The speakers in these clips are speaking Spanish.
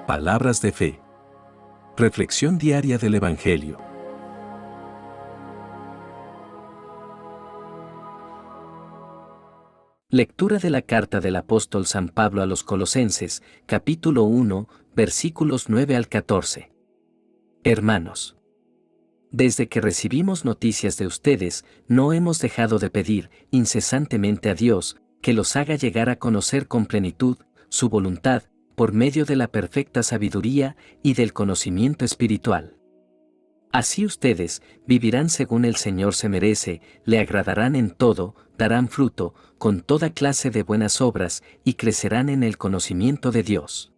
Palabras de fe. Reflexión diaria del Evangelio. Lectura de la carta del apóstol San Pablo a los Colosenses, capítulo 1, versículos 9 al 14. Hermanos, desde que recibimos noticias de ustedes, no hemos dejado de pedir incesantemente a Dios que los haga llegar a conocer con plenitud su voluntad, por medio de la perfecta sabiduría y del conocimiento espiritual. Así ustedes vivirán según el Señor se merece, le agradarán en todo, darán fruto, con toda clase de buenas obras, y crecerán en el conocimiento de Dios.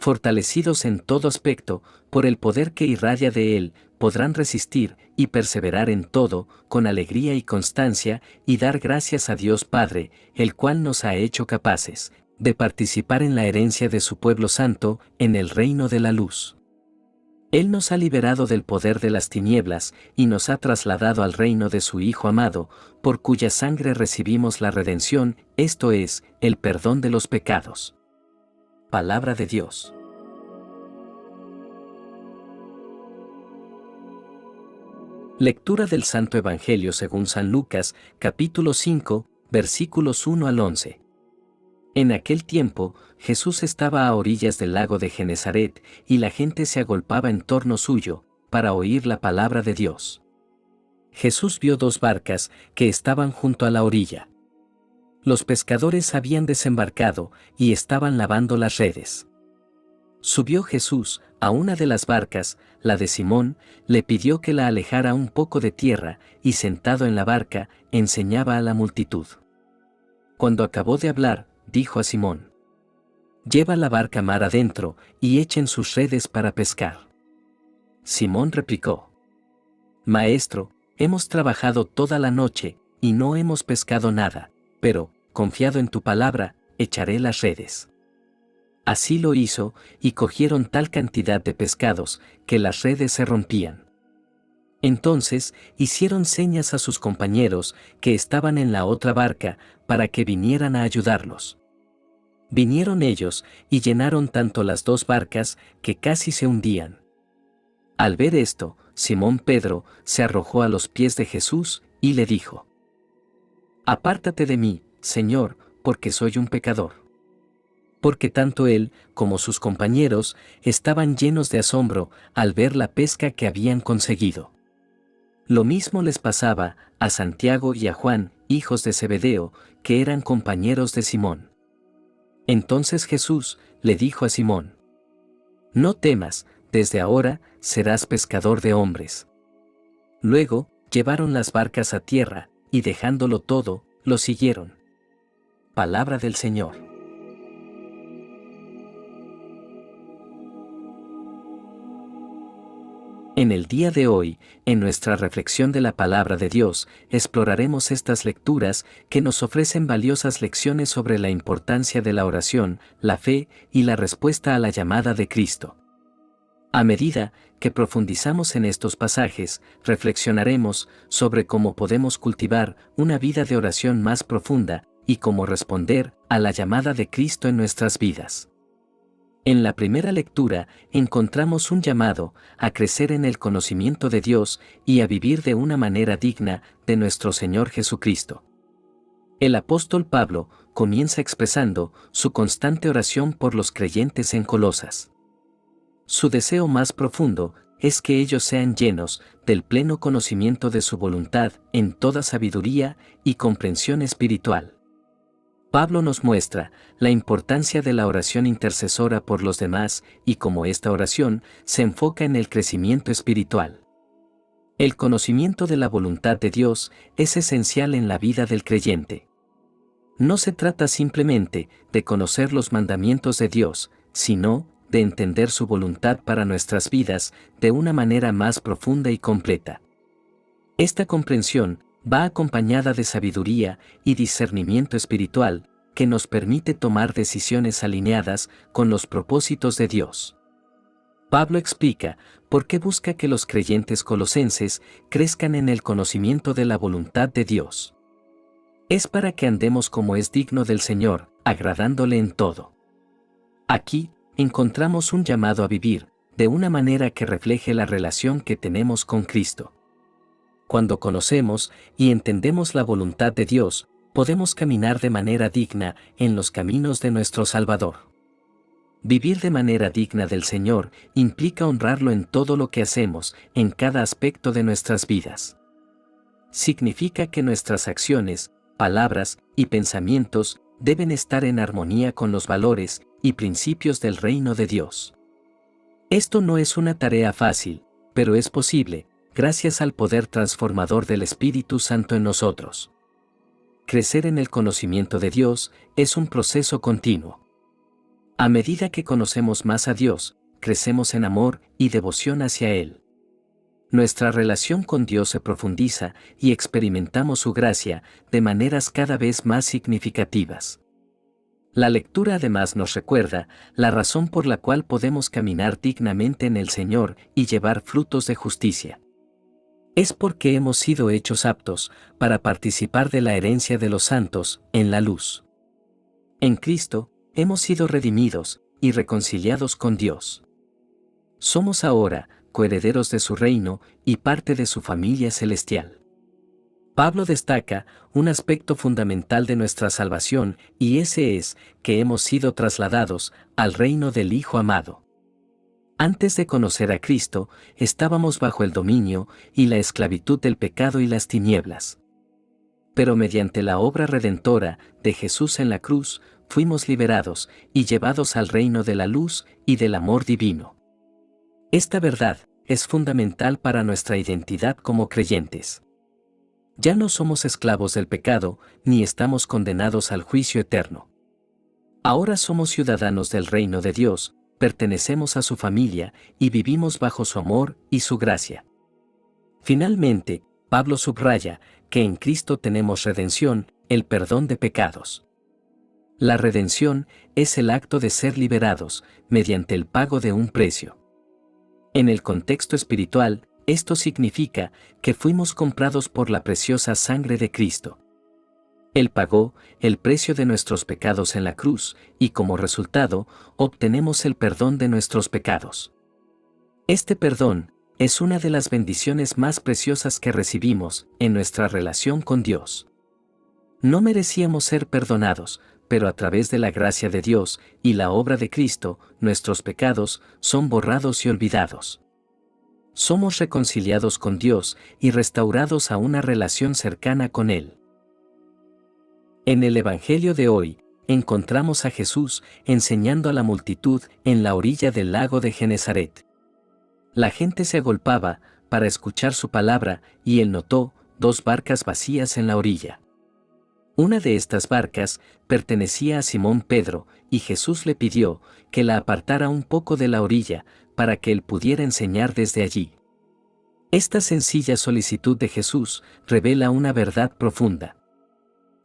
Fortalecidos en todo aspecto, por el poder que irradia de Él, podrán resistir y perseverar en todo, con alegría y constancia, y dar gracias a Dios Padre, el cual nos ha hecho capaces de participar en la herencia de su pueblo santo, en el reino de la luz. Él nos ha liberado del poder de las tinieblas, y nos ha trasladado al reino de su Hijo amado, por cuya sangre recibimos la redención, esto es, el perdón de los pecados. Palabra de Dios. Lectura del Santo Evangelio según San Lucas, capítulo 5, versículos 1 al 11. En aquel tiempo, Jesús estaba a orillas del lago de Genesaret, y la gente se agolpaba en torno suyo, para oír la palabra de Dios. Jesús vio dos barcas que estaban junto a la orilla. Los pescadores habían desembarcado y estaban lavando las redes. Subió Jesús a una de las barcas, la de Simón, le pidió que la alejara un poco de tierra, y sentado en la barca, enseñaba a la multitud. Cuando acabó de hablar, dijo a Simón: «Lleva la barca mar adentro, y echen sus redes para pescar». Simón replicó: «Maestro, hemos trabajado toda la noche, y no hemos pescado nada, pero, confiado en tu palabra, echaré las redes». Así lo hizo, y cogieron tal cantidad de pescados, que las redes se rompían. Entonces hicieron señas a sus compañeros, que estaban en la otra barca, para que vinieran a ayudarlos. Vinieron ellos, y llenaron tanto las dos barcas, que casi se hundían. Al ver esto, Simón Pedro se arrojó a los pies de Jesús, y le dijo: «Apártate de mí, Señor, porque soy un pecador». Porque tanto él como sus compañeros estaban llenos de asombro al ver la pesca que habían conseguido. Lo mismo les pasaba a Santiago y a Juan, hijos de Zebedeo, que eran compañeros de Simón. Entonces Jesús le dijo a Simón: «No temas, desde ahora serás pescador de hombres». Luego llevaron las barcas a tierra, y dejándolo todo, lo siguieron. Palabra del Señor. En el día de hoy, en nuestra reflexión de la palabra de Dios, exploraremos estas lecturas que nos ofrecen valiosas lecciones sobre la importancia de la oración, la fe y la respuesta a la llamada de Cristo. A medida que profundizamos en estos pasajes, reflexionaremos sobre cómo podemos cultivar una vida de oración más profunda y cómo responder a la llamada de Cristo en nuestras vidas. En la primera lectura encontramos un llamado a crecer en el conocimiento de Dios y a vivir de una manera digna de nuestro Señor Jesucristo. El apóstol Pablo comienza expresando su constante oración por los creyentes en Colosas. Su deseo más profundo es que ellos sean llenos del pleno conocimiento de su voluntad en toda sabiduría y comprensión espiritual. Pablo nos muestra la importancia de la oración intercesora por los demás y cómo esta oración se enfoca en el crecimiento espiritual. El conocimiento de la voluntad de Dios es esencial en la vida del creyente. No se trata simplemente de conocer los mandamientos de Dios, sino de entender su voluntad para nuestras vidas de una manera más profunda y completa. Esta comprensión va acompañada de sabiduría y discernimiento espiritual, que nos permite tomar decisiones alineadas con los propósitos de Dios. Pablo explica por qué busca que los creyentes colosenses crezcan en el conocimiento de la voluntad de Dios. Es para que andemos como es digno del Señor, agradándole en todo. Aquí encontramos un llamado a vivir, de una manera que refleje la relación que tenemos con Cristo. Cuando conocemos y entendemos la voluntad de Dios, podemos caminar de manera digna en los caminos de nuestro Salvador. Vivir de manera digna del Señor implica honrarlo en todo lo que hacemos, en cada aspecto de nuestras vidas. Significa que nuestras acciones, palabras y pensamientos deben estar en armonía con los valores y principios del reino de Dios. Esto no es una tarea fácil, pero es posible, gracias al poder transformador del Espíritu Santo en nosotros. Crecer en el conocimiento de Dios es un proceso continuo. A medida que conocemos más a Dios, crecemos en amor y devoción hacia Él. Nuestra relación con Dios se profundiza y experimentamos su gracia de maneras cada vez más significativas. La lectura además nos recuerda la razón por la cual podemos caminar dignamente en el Señor y llevar frutos de justicia. Es porque hemos sido hechos aptos para participar de la herencia de los santos en la luz. En Cristo, hemos sido redimidos y reconciliados con Dios. Somos ahora coherederos de su reino y parte de su familia celestial. Pablo destaca un aspecto fundamental de nuestra salvación y ese es que hemos sido trasladados al reino del Hijo amado. Antes de conocer a Cristo, estábamos bajo el dominio y la esclavitud del pecado y las tinieblas. Pero mediante la obra redentora de Jesús en la cruz, fuimos liberados y llevados al reino de la luz y del amor divino. Esta verdad es fundamental para nuestra identidad como creyentes. Ya no somos esclavos del pecado, ni estamos condenados al juicio eterno. Ahora somos ciudadanos del reino de Dios, pertenecemos a su familia y vivimos bajo su amor y su gracia. Finalmente, Pablo subraya que en Cristo tenemos redención, el perdón de pecados. La redención es el acto de ser liberados mediante el pago de un precio. En el contexto espiritual, esto significa que fuimos comprados por la preciosa sangre de Cristo. Él pagó el precio de nuestros pecados en la cruz y como resultado obtenemos el perdón de nuestros pecados. Este perdón es una de las bendiciones más preciosas que recibimos en nuestra relación con Dios. No merecíamos ser perdonados, pero a través de la gracia de Dios y la obra de Cristo, nuestros pecados son borrados y olvidados. Somos reconciliados con Dios y restaurados a una relación cercana con Él. En el Evangelio de hoy, encontramos a Jesús enseñando a la multitud en la orilla del lago de Genesaret. La gente se agolpaba para escuchar su palabra y él notó 2 barcas vacías en la orilla. Una de estas barcas pertenecía a Simón Pedro y Jesús le pidió que la apartara un poco de la orilla para que él pudiera enseñar desde allí. Esta sencilla solicitud de Jesús revela una verdad profunda.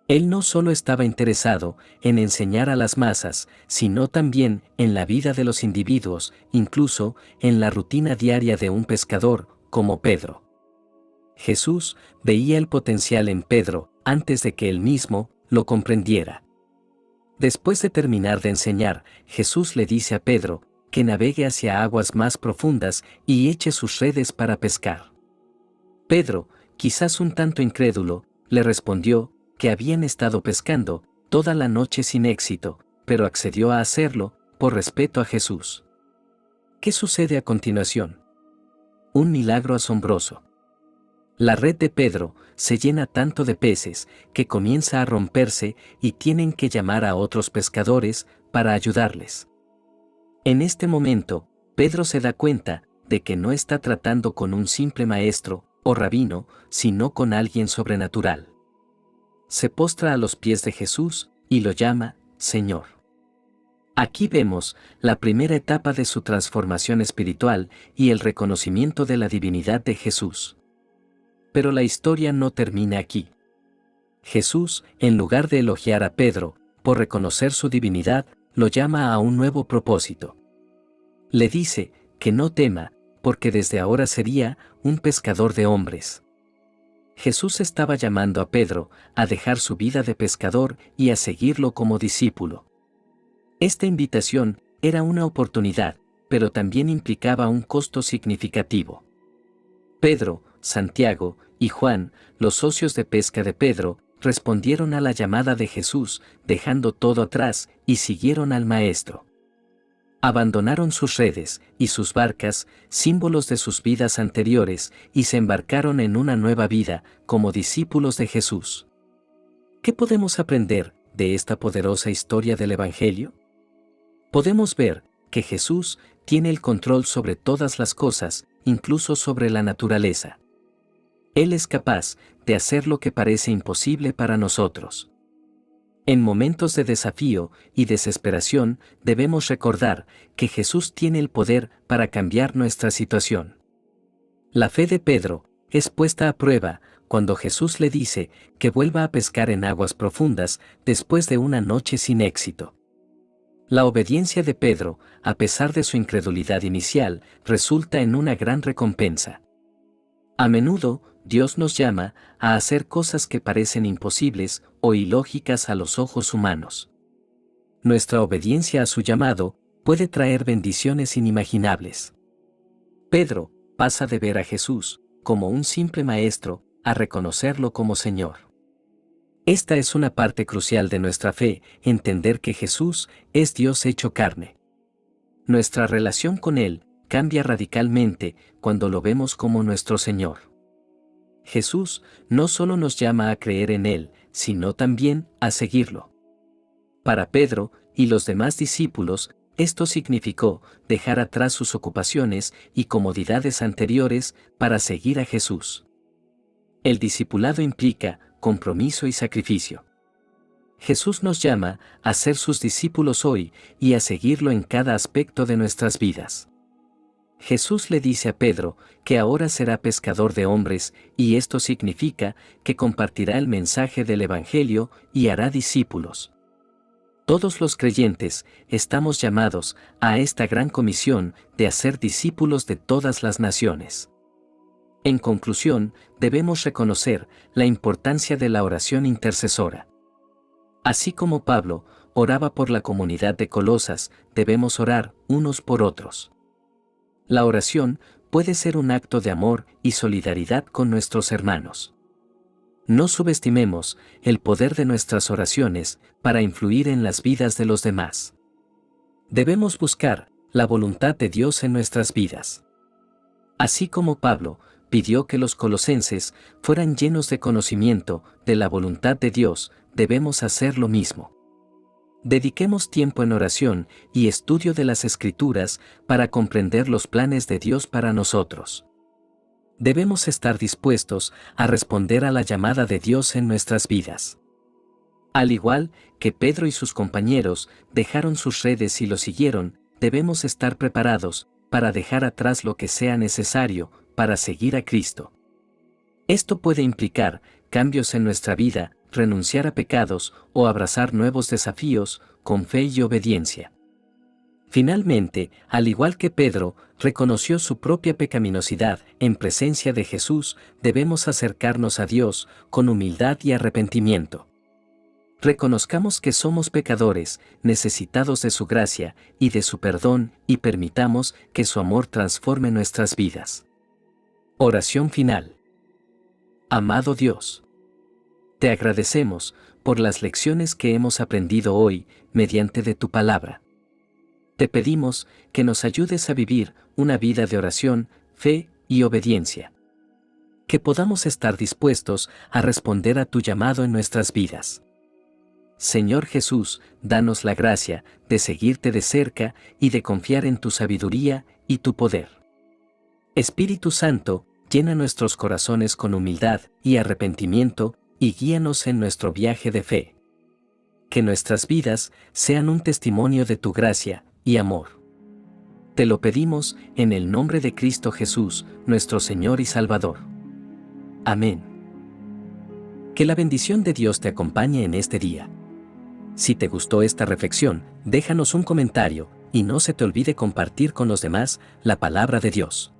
Él no solo estaba interesado en enseñar a las masas, sino también en la vida de los individuos, incluso en la rutina diaria de un pescador, como Pedro. Jesús veía el potencial en Pedro antes de que él mismo lo comprendiera. Después de terminar de enseñar, Jesús le dice a Pedro que navegue hacia aguas más profundas y eche sus redes para pescar. Pedro, quizás un tanto incrédulo, le respondió que habían estado pescando toda la noche sin éxito, pero accedió a hacerlo por respeto a Jesús. ¿Qué sucede a continuación? Un milagro asombroso. La red de Pedro se llena tanto de peces que comienza a romperse y tienen que llamar a otros pescadores para ayudarles. En este momento, Pedro se da cuenta de que no está tratando con un simple maestro o rabino, sino con alguien sobrenatural. Se postra a los pies de Jesús y lo llama Señor. Aquí vemos la primera etapa de su transformación espiritual y el reconocimiento de la divinidad de Jesús. Pero la historia no termina aquí. Jesús, en lugar de elogiar a Pedro por reconocer su divinidad, lo llama a un nuevo propósito. Le dice que no tema, porque desde ahora sería un pescador de hombres. Jesús estaba llamando a Pedro a dejar su vida de pescador y a seguirlo como discípulo. Esta invitación era una oportunidad, pero también implicaba un costo significativo. Pedro, Santiago y Juan, los socios de pesca de Pedro, respondieron a la llamada de Jesús, dejando todo atrás, y siguieron al Maestro. Abandonaron sus redes y sus barcas, símbolos de sus vidas anteriores, y se embarcaron en una nueva vida, como discípulos de Jesús. ¿Qué podemos aprender de esta poderosa historia del Evangelio? Podemos ver que Jesús tiene el control sobre todas las cosas, incluso sobre la naturaleza. Él es capaz de hacer lo que parece imposible para nosotros. En momentos de desafío y desesperación, debemos recordar que Jesús tiene el poder para cambiar nuestra situación. La fe de Pedro es puesta a prueba cuando Jesús le dice que vuelva a pescar en aguas profundas después de una noche sin éxito. La obediencia de Pedro, a pesar de su incredulidad inicial, resulta en una gran recompensa. A menudo, Dios nos llama a hacer cosas que parecen imposibles o ilógicas a los ojos humanos. Nuestra obediencia a su llamado puede traer bendiciones inimaginables. Pedro pasa de ver a Jesús como un simple maestro a reconocerlo como Señor. Esta es una parte crucial de nuestra fe, entender que Jesús es Dios hecho carne. Nuestra relación con Él cambia radicalmente cuando lo vemos como nuestro Señor. Jesús no solo nos llama a creer en Él, sino también a seguirlo. Para Pedro y los demás discípulos, esto significó dejar atrás sus ocupaciones y comodidades anteriores para seguir a Jesús. El discipulado implica compromiso y sacrificio. Jesús nos llama a ser sus discípulos hoy y a seguirlo en cada aspecto de nuestras vidas. Jesús le dice a Pedro que ahora será pescador de hombres, y esto significa que compartirá el mensaje del Evangelio y hará discípulos. Todos los creyentes estamos llamados a esta gran comisión de hacer discípulos de todas las naciones. En conclusión, debemos reconocer la importancia de la oración intercesora. Así como Pablo oraba por la comunidad de Colosas, debemos orar unos por otros. La oración puede ser un acto de amor y solidaridad con nuestros hermanos. No subestimemos el poder de nuestras oraciones para influir en las vidas de los demás. Debemos buscar la voluntad de Dios en nuestras vidas. Así como Pablo pidió que los colosenses fueran llenos de conocimiento de la voluntad de Dios, debemos hacer lo mismo. Dediquemos tiempo en oración y estudio de las Escrituras para comprender los planes de Dios para nosotros. Debemos estar dispuestos a responder a la llamada de Dios en nuestras vidas. Al igual que Pedro y sus compañeros dejaron sus redes y lo siguieron, debemos estar preparados para dejar atrás lo que sea necesario para seguir a Cristo. Esto puede implicar cambios en nuestra vida, renunciar a pecados o abrazar nuevos desafíos con fe y obediencia. Finalmente, al igual que Pedro reconoció su propia pecaminosidad en presencia de Jesús, debemos acercarnos a Dios con humildad y arrepentimiento. Reconozcamos que somos pecadores, necesitados de su gracia y de su perdón, y permitamos que su amor transforme nuestras vidas. Oración final. Amado Dios, te agradecemos por las lecciones que hemos aprendido hoy mediante de tu palabra. Te pedimos que nos ayudes a vivir una vida de oración, fe y obediencia. Que podamos estar dispuestos a responder a tu llamado en nuestras vidas. Señor Jesús, danos la gracia de seguirte de cerca y de confiar en tu sabiduría y tu poder. Espíritu Santo, llena nuestros corazones con humildad y arrepentimiento y guíanos en nuestro viaje de fe. Que nuestras vidas sean un testimonio de tu gracia y amor. Te lo pedimos en el nombre de Cristo Jesús, nuestro Señor y Salvador. Amén. Que la bendición de Dios te acompañe en este día. Si te gustó esta reflexión, déjanos un comentario y no se te olvide compartir con los demás la palabra de Dios.